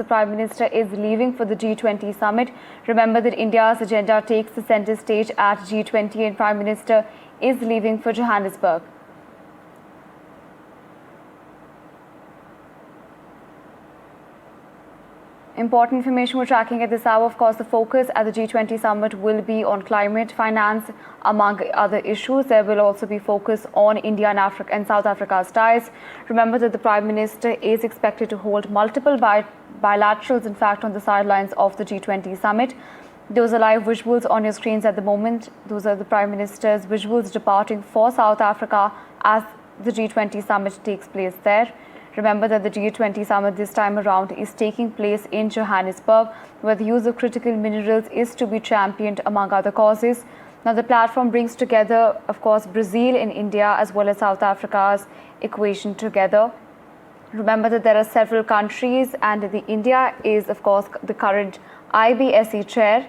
The Prime Minister is leaving for the G20 summit. Remember that India's agenda takes the center stage at G20 and Prime Minister is leaving for Johannesburg. Important information we're tracking at this hour. Of course, the focus at the G20 summit will be on climate finance, among other issues. There will also be focus on India and South Africa's ties. Remember that the Prime Minister is expected to hold multiple bilaterals, in fact, on the sidelines of the G20 summit. Those are live visuals on your screens at the moment. Those are the Prime Minister's visuals departing for South Africa as the G20 summit takes place there. Remember that the G20 summit this time around is taking place in Johannesburg, where the use of critical minerals is to be championed among other causes. Now, the platform brings together, of course, Brazil and India as well as South Africa's equation together. Remember that there are several countries, and India is, of course, the current IBSE chair.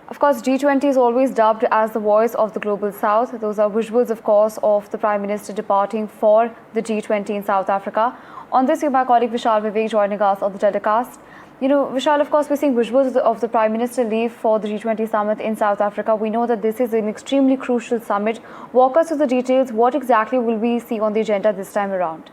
Of course, G20 is always dubbed as the voice of the global south. Those are visuals, of course, of the Prime Minister departing for the G20 in South Africa. On this, my colleague Vishal Vivek joining us on the telecast. Vishal, of course, we're seeing visuals of the Prime Minister leave for the G20 summit in South Africa. We know that this is an extremely crucial summit. Walk us through the details. What exactly will we see on the agenda this time around?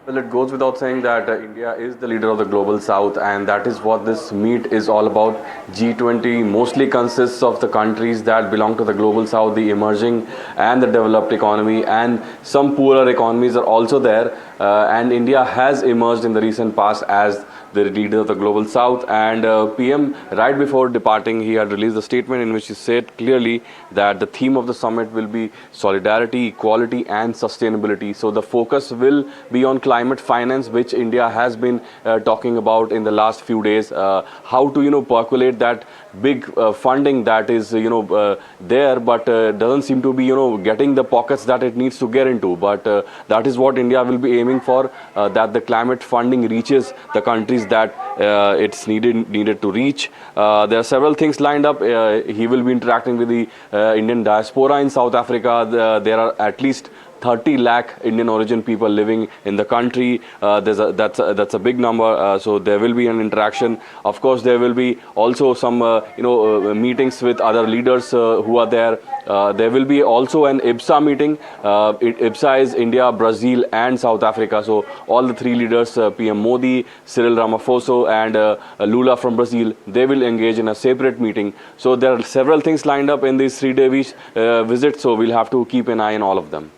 Well, it goes without saying that India is the leader of the global south, and that is what this meet is all about. G20 mostly consists of the countries that belong to the global south, the emerging and the developed economy, and some poorer economies are also there. And India has emerged in the recent past as the leader of the global south, and PM, right before departing, he had released a statement in which he said clearly that the theme of the summit will be solidarity, equality and sustainability. So the focus will be on climate finance, which India has been talking about in the last few days, how to percolate that big funding that is there, but doesn't seem to be getting the pockets that it needs to get into. But that is what India will be aiming for, that the climate funding reaches the countries that it's needed to reach. There are several things lined up. He will be interacting with the Indian diaspora in South Africa. There are at least 30 lakh Indian origin people living in the country. That's a big number. So there will be an interaction. Of course, there will be also some meetings with other leaders who are there. There will be also an IBSA meeting. IBSA is India, Brazil and South Africa. So all the three leaders, PM Modi, Cyril Ramaphosa and Lula from Brazil, they will engage in a separate meeting. So there are several things lined up in this 3-day visit. So we'll have to keep an eye on all of them.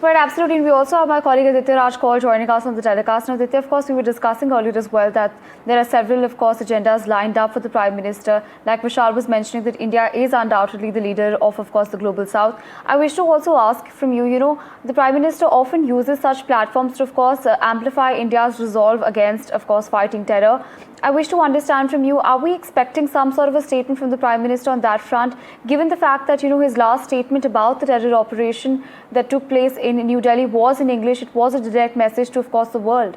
Right, absolutely. And we also have my colleague Aditya Raj Kaul joining us on the telecast. Now, Aditya, of course, we were discussing earlier as well that there are several, of course, agendas lined up for the Prime Minister. Like Vishal was mentioning, that India is undoubtedly the leader of course, the global south. I wish to also ask from you, the Prime Minister often uses such platforms to, of course, amplify India's resolve against, of course, fighting terror. I wish to understand from you, are we expecting some sort of a statement from the Prime Minister on that front, given the fact that, his last statement about the terror operation that took place in New Delhi was in English? It was a direct message to, of course, the world.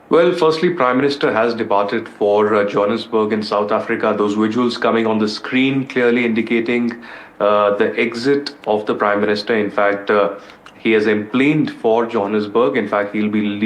Well, firstly, Prime Minister has departed for Johannesburg in South Africa. Those visuals coming on the screen clearly indicating the exit of the Prime Minister. In fact, he has emplaned for Johannesburg. In fact, he'll be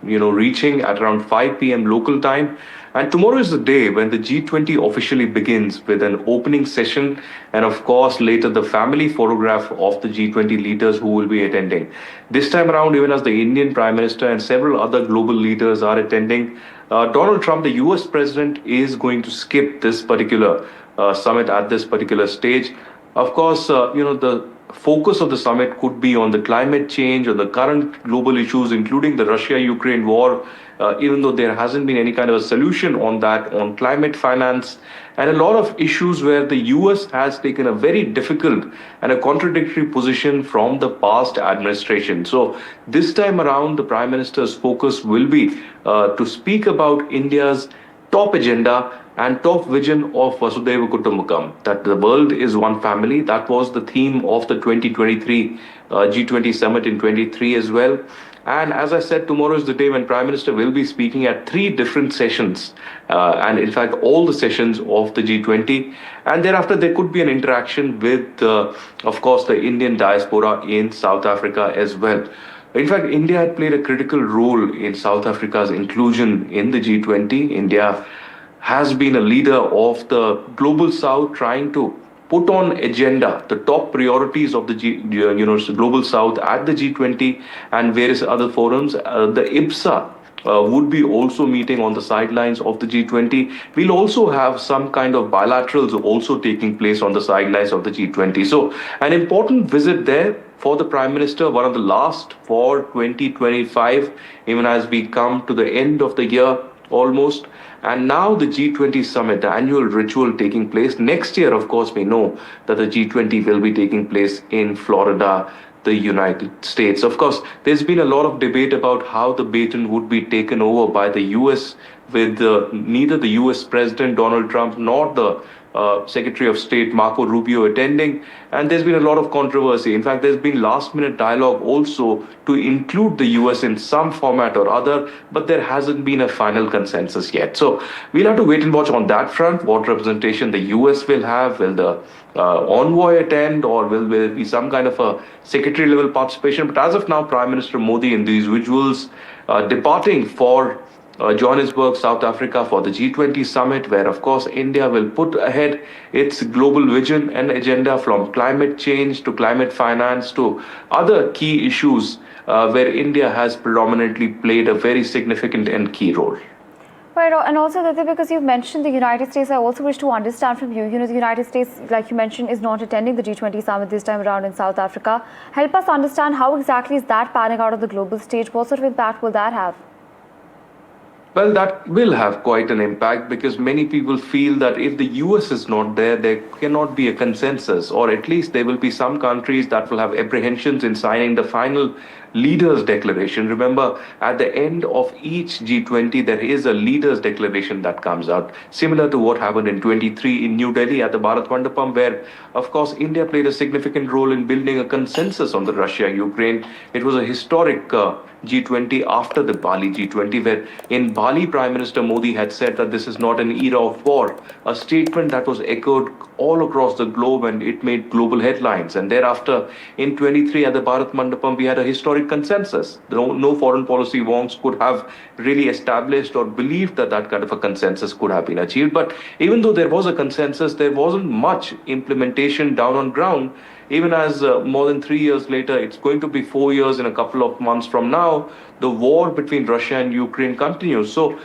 reaching at around 5 p.m. local time. And tomorrow is the day when the G20 officially begins with an opening session and, of course, later the family photograph of the G20 leaders who will be attending. This time around, even as the Indian Prime Minister and several other global leaders are attending, Donald Trump, the US President, is going to skip this particular summit at this particular stage. Of course, the focus of the summit could be on the climate change, or the current global issues, including the Russia-Ukraine war, even though there hasn't been any kind of a solution on that, on climate finance, and a lot of issues where the US has taken a very difficult and a contradictory position from the past administration. So this time around, the Prime Minister's focus will be to speak about India's top agenda and top vision of Vasudhaiva Kutumbakam, that the world is one family. That was the theme of the 2023 G20 summit in 23 as well. And as I said, tomorrow is the day when Prime Minister will be speaking at 3 different sessions, and in fact all the sessions of the G20. And thereafter there could be an interaction with, of course, the Indian diaspora in South Africa as well. In fact, India had played a critical role in South Africa's inclusion in the G20. India has been a leader of the global South, trying to put on agenda the top priorities of the global South at the G20 and various other forums. The IBSA would be also meeting on the sidelines of the G20. We'll also have some kind of bilaterals also taking place on the sidelines of the G20. So, an important visit there for the Prime Minister, one of the last for 2025, even as we come to the end of the year almost. And now the G20 summit, the annual ritual taking place. Next year, of course, we know that the G20 will be taking place in Florida, the United States. Of course, there's been a lot of debate about how the baton would be taken over by the US, with neither the US President Donald Trump nor the Secretary of State Marco Rubio attending, and there's been a lot of controversy. In fact, there's been last-minute dialogue also to include the US in some format or other, but there hasn't been a final consensus yet. So we'll have to wait and watch on that front, what representation the US will have. Will the envoy attend, or will there be some kind of a secretary-level participation? But as of now, Prime Minister Modi in these visuals departing for Johannesburg, South Africa for the G20 summit, where of course India will put ahead its global vision and agenda, from climate change to climate finance to other key issues where India has predominantly played a very significant and key role. Right, and also, Aditya, because you've mentioned the United States, I also wish to understand from you, the United States, like you mentioned, is not attending the G20 summit this time around in South Africa. Help us understand how exactly is that panning out on the global stage? What sort of impact will that have? Well, that will have quite an impact, because many people feel that if the US is not there, there cannot be a consensus, or at least there will be some countries that will have apprehensions in signing the final leaders' declaration. Remember, at the end of each G20, there is a leaders' declaration that comes out, similar to what happened in 23 in New Delhi at the Bharat Mandapam, where, of course, India played a significant role in building a consensus on the Russia-Ukraine. It was a historic G20 after the Bali G20, where in Bali, Prime Minister Modi had said that this is not an era of war, a statement that was echoed all across the globe, and it made global headlines. And thereafter, in 23 at the Bharat Mandapam, we had a historic consensus. No foreign policy wonks could have really established or believed that that kind of a consensus could have been achieved. But even though there was a consensus, there wasn't much implementation down on ground. Even as more than 3 years later, it's going to be 4 years in a couple of months from now, the war between Russia and Ukraine continues. So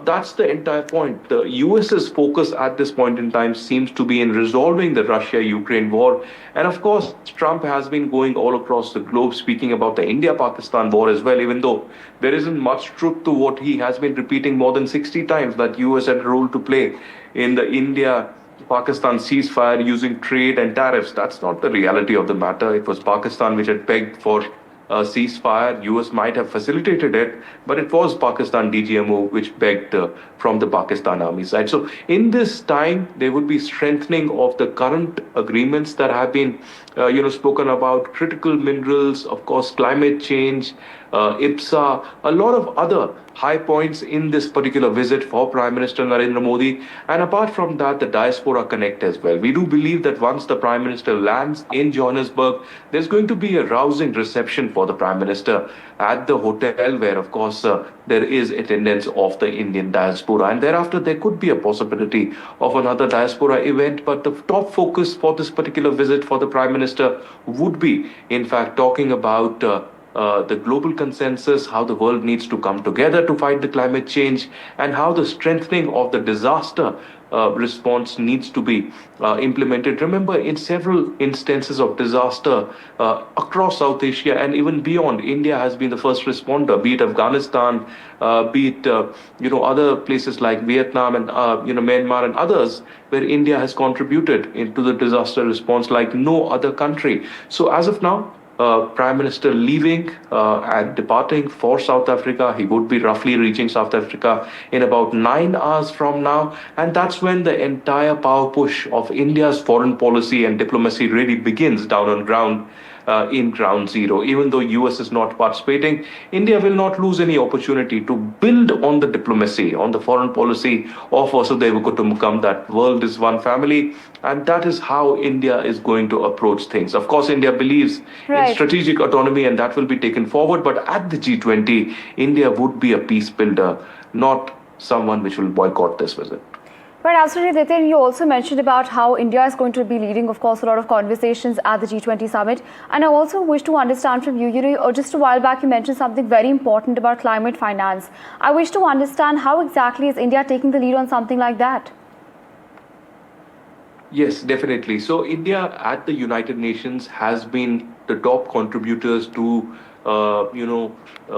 that's the entire point. The US's focus at this point in time seems to be in resolving the Russia-Ukraine war. And of course, Trump has been going all across the globe speaking about the India-Pakistan war as well, even though there isn't much truth to what he has been repeating more than 60 times, that US had a role to play in the Pakistan ceasefire using trade and tariffs. That's not the reality of the matter. It was Pakistan which had begged for a ceasefire. US might have facilitated it, but it was Pakistan DGMO which begged from the Pakistan army side. So in this time, there would be strengthening of the current agreements that have been spoken about, critical minerals, of course, climate change, IBSA, a lot of other high points in this particular visit for Prime Minister Narendra Modi. And apart from that, the Diaspora Connect as well. We do believe that once the Prime Minister lands in Johannesburg, there's going to be a rousing reception for the Prime Minister at the hotel, where, of course, there is attendance of the Indian diaspora. And thereafter, there could be a possibility of another diaspora event. But the top focus for this particular visit for the Prime Minister would be, in fact, talking about the global consensus, how the world needs to come together to fight the climate change, and how the strengthening of the disaster response needs to be implemented. Remember, in several instances of disaster across South Asia and even beyond, India has been the first responder, be it Afghanistan, be it other places like Vietnam and Myanmar and others, where India has contributed into the disaster response like no other country. So as of now, Prime Minister leaving and departing for South Africa. He would be roughly reaching South Africa in about 9 hours from now. And that's when the entire power push of India's foreign policy and diplomacy really begins down on ground. in ground zero. Even though US is not participating, India will not lose any opportunity to build on the diplomacy, on the foreign policy of Vasudhaiva Kutumbakam, that world is one family, and that is how India is going to approach things. Of course, India believes in strategic autonomy, and that will be taken forward. But at the G20, India would be a peace builder, not someone which will boycott this visit. Right, absolutely, Nitin. You also mentioned about how India is going to be leading, of course, a lot of conversations at the G20 summit. And I also wish to understand from you, just a while back, you mentioned something very important about climate finance. I wish to understand how exactly is India taking the lead on something like that? Yes, definitely. So India at the United Nations has been the top contributors to,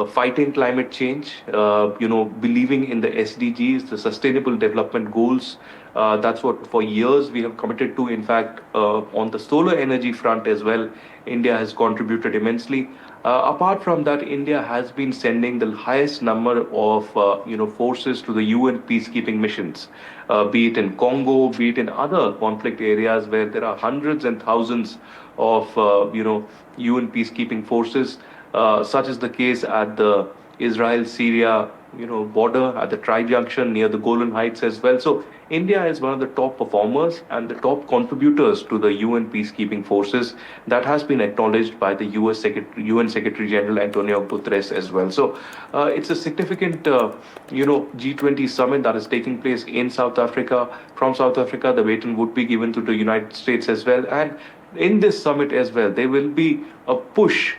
fighting climate change, believing in the SDGs, the Sustainable Development Goals. That's what for years we have committed to. In fact, on the solar energy front as well, India has contributed immensely. Apart from that, India has been sending the highest number of forces to the UN peacekeeping missions, be it in Congo, be it in other conflict areas where there are hundreds and thousands of UN peacekeeping forces. Such is the case at the Israel-Syria border, at the tri-junction near the Golan Heights as well. So India is one of the top performers and the top contributors to the UN peacekeeping forces. That has been acknowledged by the UN Secretary General Antonio Guterres as well. So it's a significant G20 summit that is taking place in South Africa. From South Africa, the baton would be given to the United States as well. And in this summit as well, there will be a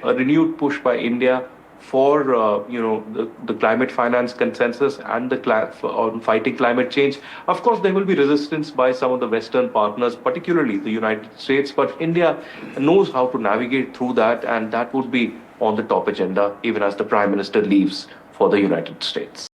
renewed push by India for the climate finance consensus and on fighting climate change. Of course, there will be resistance by some of the Western partners, particularly the United States, but India knows how to navigate through that, and that would be on the top agenda even as the Prime Minister leaves for the United States.